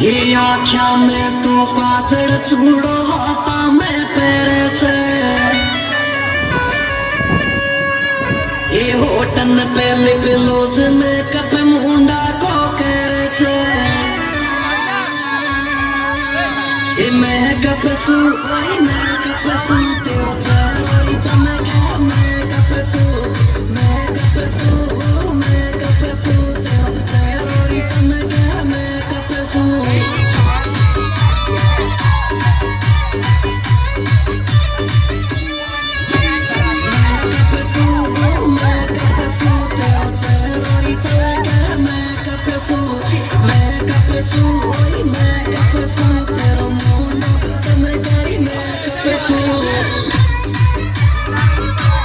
ये आख्या में तू काचड़ चूड़ो हाथा में पैरे छे ये होटन पे लिपलोज में कप मुंडा को करे छे ये मैं कप सू तेरा चारों चमके मैं कप सू तेरा चारों चमके मैं कप सू मैं कप सू